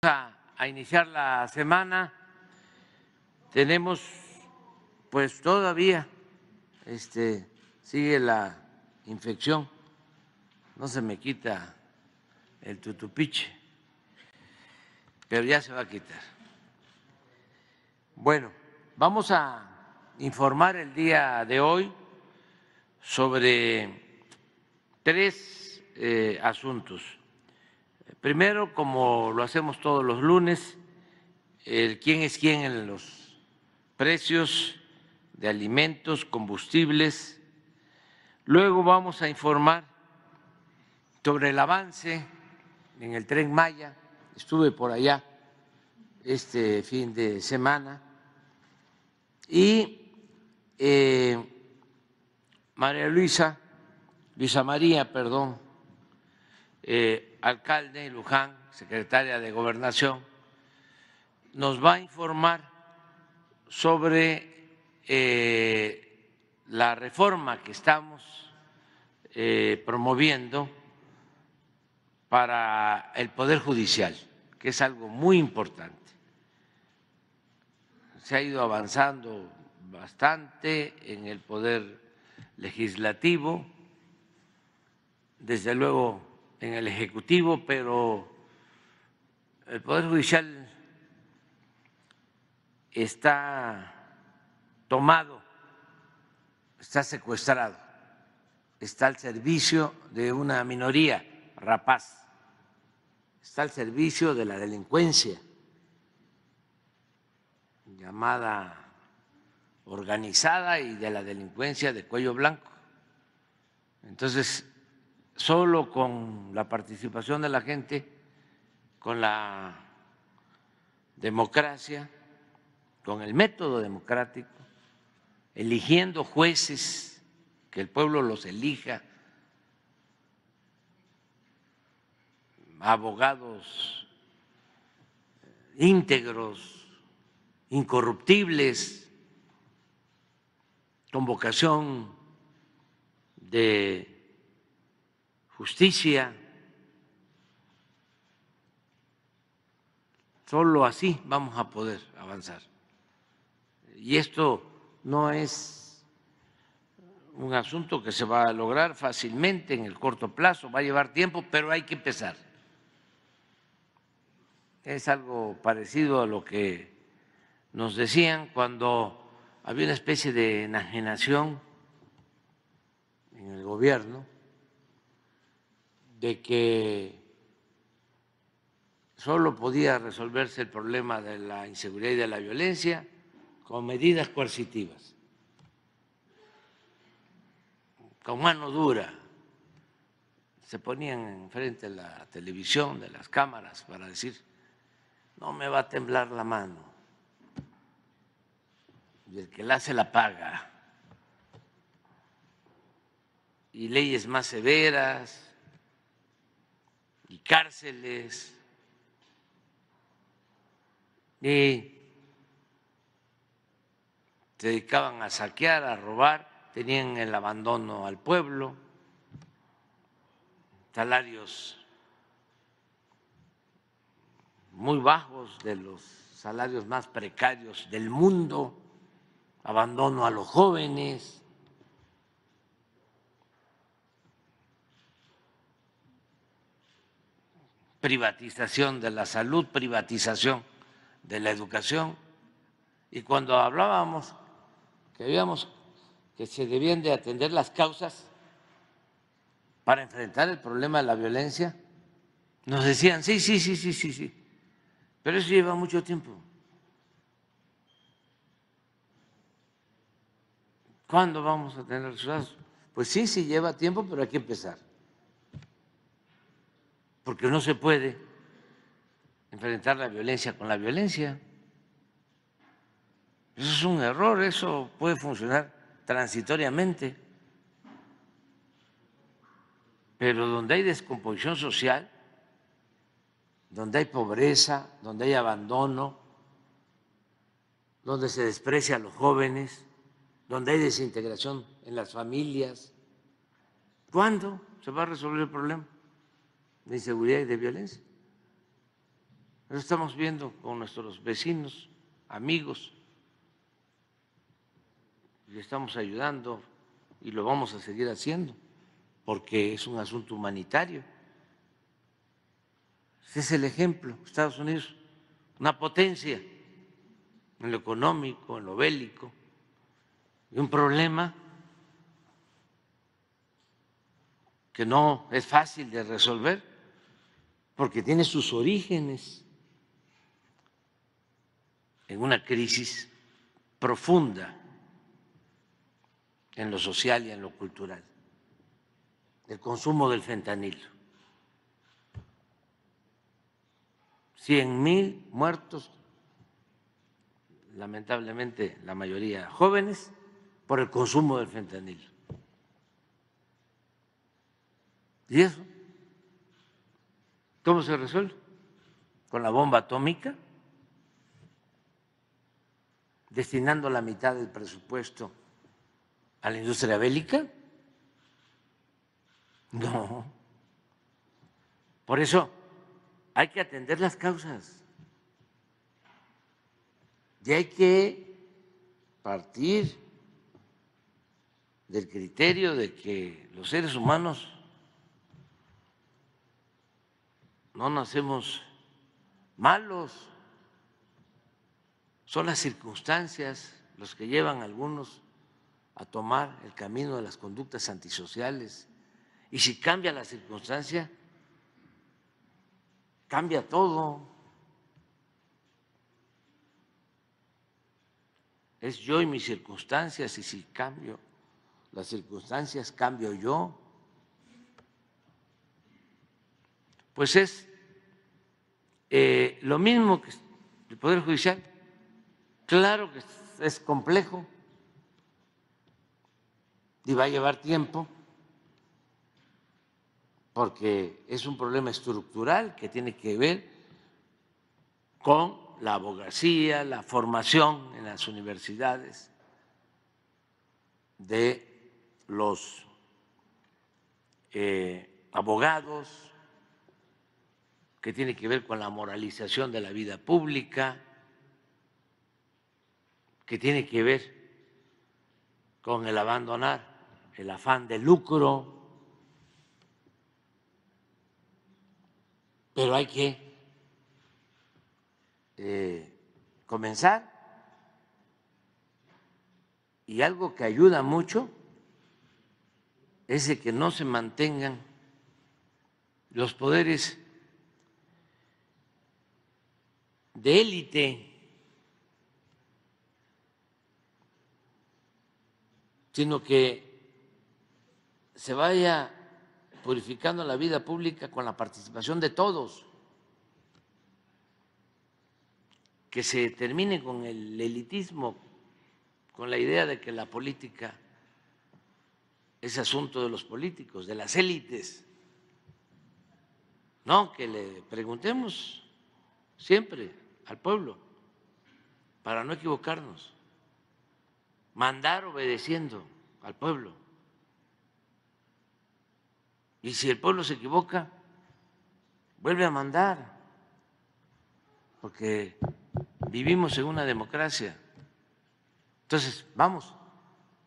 a iniciar la semana. Tenemos pues todavía sigue la infección, no se me quita el tutupiche, pero ya se va a quitar. Bueno, vamos a informar el día de hoy sobre tres asuntos. Primero, como lo hacemos todos los lunes, el quién es quién en los precios de alimentos, combustibles. Luego vamos a informar sobre el avance en el Tren Maya. Estuve por allá este fin de semana y Luisa María, alcalde de Luján, secretaria de Gobernación, nos va a informar sobre la reforma que estamos promoviendo para el Poder Judicial, que es algo muy importante. Se ha ido avanzando bastante en el Poder Legislativo, desde luego en el Ejecutivo, pero el Poder Judicial está tomado, está secuestrado, está al servicio de una minoría rapaz, está al servicio de la delincuencia llamada organizada y de la delincuencia de cuello blanco. Entonces, solo con la participación de la gente, con la democracia, con el método democrático, eligiendo jueces, que el pueblo los elija, abogados íntegros, incorruptibles, con vocación de justicia. Solo así vamos a poder avanzar. Y esto no es un asunto que se va a lograr fácilmente en el corto plazo, va a llevar tiempo, pero hay que empezar. Es algo parecido a lo que nos decían cuando había una especie de enajenación en el gobierno de que solo podía resolverse el problema de la inseguridad y de la violencia con medidas coercitivas, con mano dura. Se ponían enfrente de la televisión, de las cámaras, para decir, no me va a temblar la mano, y el que la hace la paga, y leyes más severas, y cárceles, y se dedicaban a saquear, a robar, tenían el abandono al pueblo, salarios muy bajos, de los salarios más precarios del mundo, abandono a los jóvenes, privatización de la salud, privatización de la educación. Y cuando hablábamos que se debían de atender las causas para enfrentar el problema de la violencia, nos decían, sí, pero eso lleva mucho tiempo. ¿Cuándo vamos a tener resultados? Pues sí, lleva tiempo, pero hay que empezar. Porque no se puede enfrentar la violencia con la violencia. Eso es un error, eso puede funcionar transitoriamente. Pero donde hay descomposición social, donde hay pobreza, donde hay abandono, donde se desprecia a los jóvenes, donde hay desintegración en las familias, ¿cuándo se va a resolver el problema de inseguridad y de violencia? Lo estamos viendo con nuestros vecinos, amigos, y estamos ayudando y lo vamos a seguir haciendo porque es un asunto humanitario. Ese es el ejemplo. Estados Unidos, una potencia en lo económico, en lo bélico, y un problema que no es fácil de resolver porque tiene sus orígenes en una crisis profunda en lo social y en lo cultural, el consumo del fentanilo. 100,000 muertos, lamentablemente la mayoría jóvenes, por el consumo del fentanilo. ¿Y eso cómo se resuelve? ¿Con la bomba atómica? ¿Destinando la mitad del presupuesto a la industria bélica? No. Por eso hay que atender las causas y hay que partir del criterio de que los seres humanos no nacemos malos, son las circunstancias los que llevan a algunos a tomar el camino de las conductas antisociales. Y si cambia la circunstancia, cambia todo. Es yo y mis circunstancias, y si cambio las circunstancias, cambio yo. Pues es lo mismo que el Poder Judicial. Claro que es complejo y va a llevar tiempo porque es un problema estructural que tiene que ver con la abogacía, la formación en las universidades de los abogados, que tiene que ver con la moralización de la vida pública, que tiene que ver con el abandonar el afán de lucro, pero hay que comenzar. Y algo que ayuda mucho es de que no se mantengan los poderes de élite, sino que se vaya purificando la vida pública con la participación de todos, que se termine con el elitismo, con la idea de que la política es asunto de los políticos, de las élites. No, que le preguntemos siempre al pueblo para no equivocarnos, mandar obedeciendo al pueblo. Y si el pueblo se equivoca, vuelve a mandar, porque vivimos en una democracia. Entonces, vamos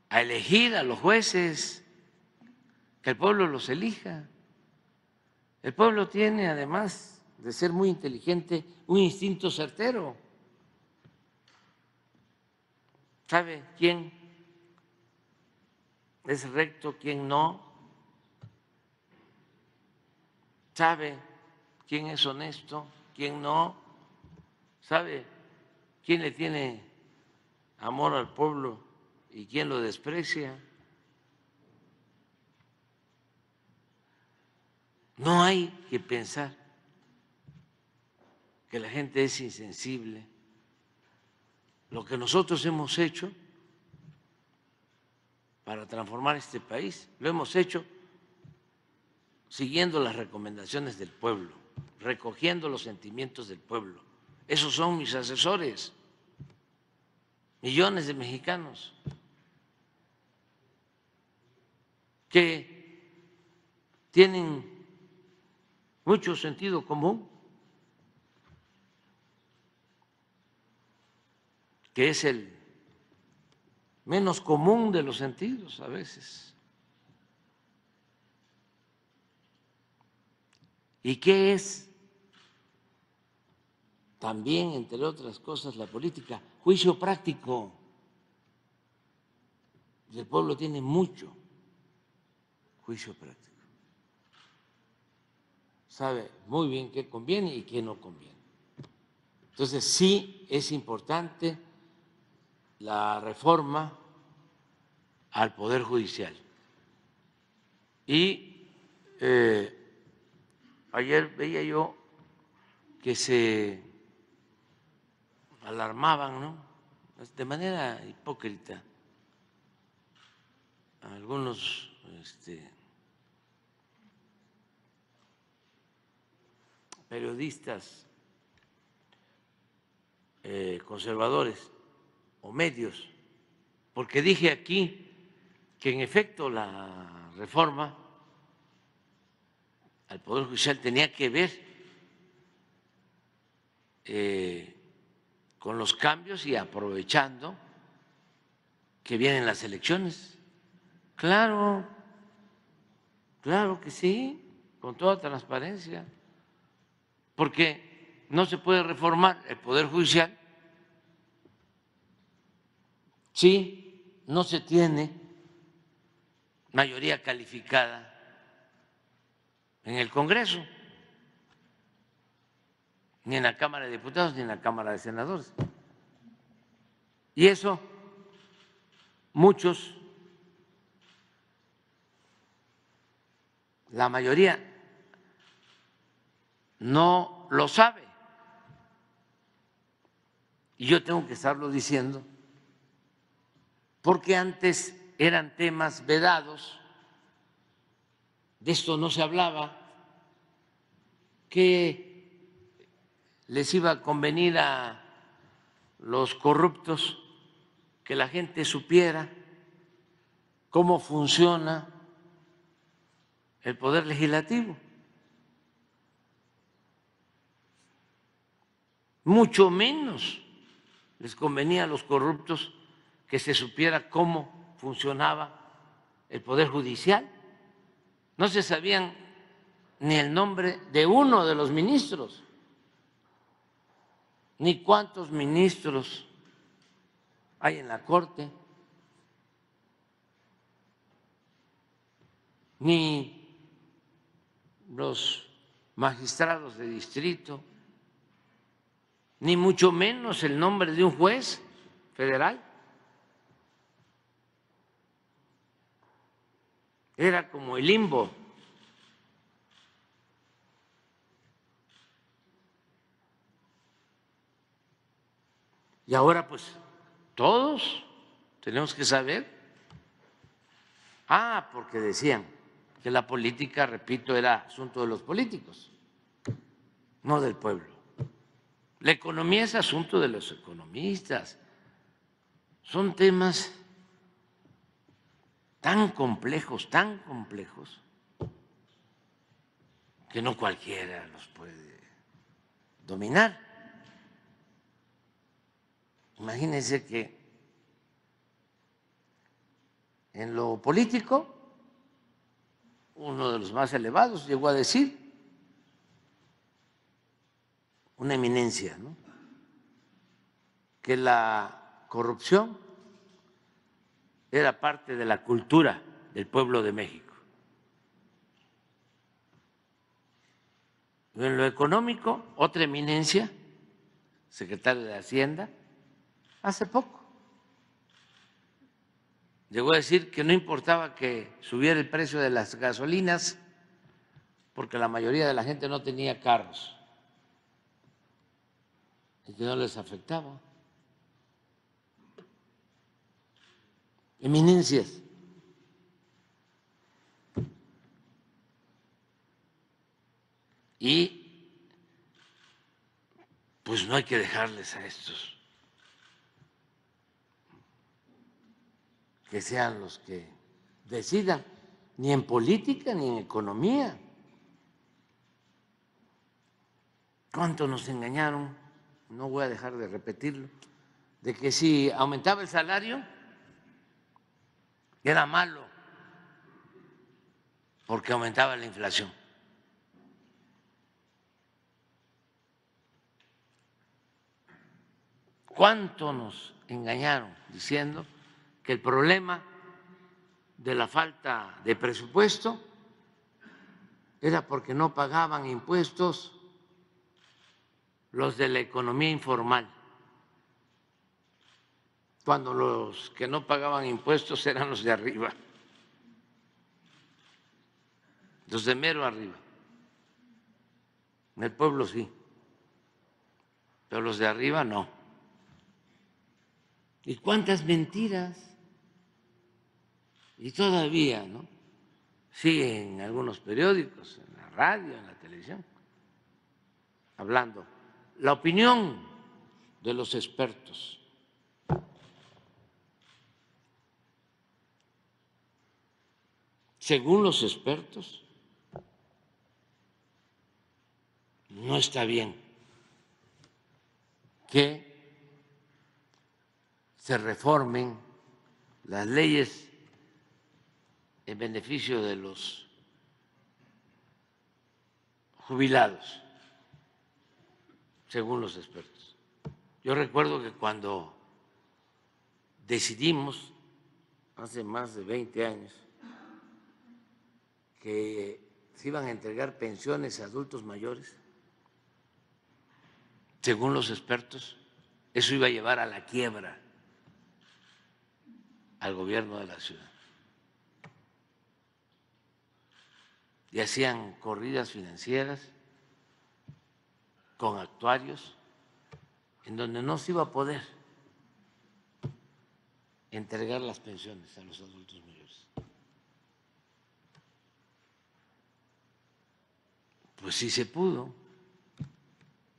a elegir a los jueces, que el pueblo los elija. El pueblo tiene, además de ser muy inteligente, un instinto certero. ¿Sabe quién es recto, quién no? ¿Sabe quién es honesto, quién no? ¿Sabe quién le tiene amor al pueblo y quién lo desprecia? No hay que pensar que la gente es insensible. Lo que nosotros hemos hecho para transformar este país, lo hemos hecho siguiendo las recomendaciones del pueblo, recogiendo los sentimientos del pueblo. Esos son mis asesores, millones de mexicanos que tienen mucho sentido común que es el menos común de los sentidos a veces. ¿Y qué es? También, entre otras cosas, la política, juicio práctico. El pueblo tiene mucho juicio práctico. Sabe muy bien qué conviene y qué no conviene. Entonces, sí es importante la reforma al Poder Judicial. Y ayer veía yo que se alarmaban, ¿no?, de manera hipócrita, algunos periodistas conservadores o medios, porque dije aquí que en efecto la reforma al Poder Judicial tenía que ver con los cambios y aprovechando que vienen las elecciones. Claro, claro que sí, con toda transparencia, porque no se puede reformar el Poder Judicial si no se tiene mayoría calificada en el Congreso, ni en la Cámara de Diputados, ni en la Cámara de Senadores. Y eso muchos, la mayoría, no lo sabe. Y yo tengo que estarlo diciendo porque antes eran temas vedados, de esto no se hablaba, que les iba a convenir a los corruptos que la gente supiera cómo funciona el Poder Legislativo. Mucho menos les convenía a los corruptos que se supiera cómo funcionaba el Poder Judicial. No se sabían ni el nombre de uno de los ministros, ni cuántos ministros hay en la Corte, ni los magistrados de distrito, ni mucho menos el nombre de un juez federal. Era como el limbo. Y ahora pues todos tenemos que saber. Porque decían que la política, repito, era asunto de los políticos, no del pueblo. La economía es asunto de los economistas. Son temas tan complejos, que no cualquiera los puede dominar. Imagínense que en lo político, uno de los más elevados llegó a decir, una eminencia, ¿no?, que la corrupción era parte de la cultura del pueblo de México. En lo económico, otra eminencia, secretario de Hacienda, hace poco llegó a decir que no importaba que subiera el precio de las gasolinas porque la mayoría de la gente no tenía carros y que no les afectaba. Eminencias. Y pues no hay que dejarles a estos que sean los que decidan, ni en política ni en economía. ¿Cuánto nos engañaron? No voy a dejar de repetirlo, de que si aumentaba el salario era malo porque aumentaba la inflación. ¿Cuánto nos engañaron diciendo que el problema de la falta de presupuesto era porque no pagaban impuestos los de la economía informal, cuando los que no pagaban impuestos eran los de arriba, los de mero arriba? En el pueblo sí, pero los de arriba no. ¿Y cuántas mentiras? Y todavía, ¿no? Sí, en algunos periódicos, en la radio, en la televisión, hablando. La opinión de los expertos. Según los expertos, no está bien que se reformen las leyes en beneficio de los jubilados, según los expertos. Yo recuerdo que cuando decidimos, hace más de 20 años, que se iban a entregar pensiones a adultos mayores, según los expertos, eso iba a llevar a la quiebra al gobierno de la ciudad. Y hacían corridas financieras con actuarios en donde no se iba a poder entregar las pensiones a los adultos mayores. Pues sí se pudo,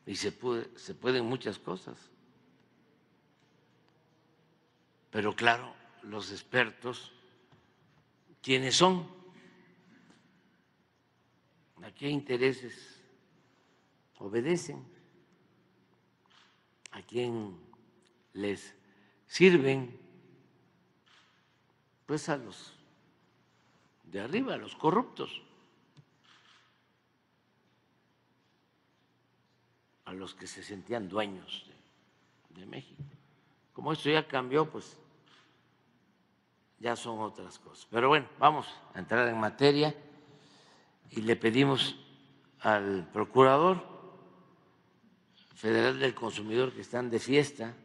y se pueden muchas cosas. Pero claro, los expertos, ¿quiénes son? ¿A qué intereses obedecen? ¿A quién les sirven? Pues a los de arriba, a los corruptos, a los que se sentían dueños de México. Como esto ya cambió, pues ya son otras cosas. Pero bueno, vamos a entrar en materia y le pedimos al Procurador Federal del Consumidor, que están de fiesta,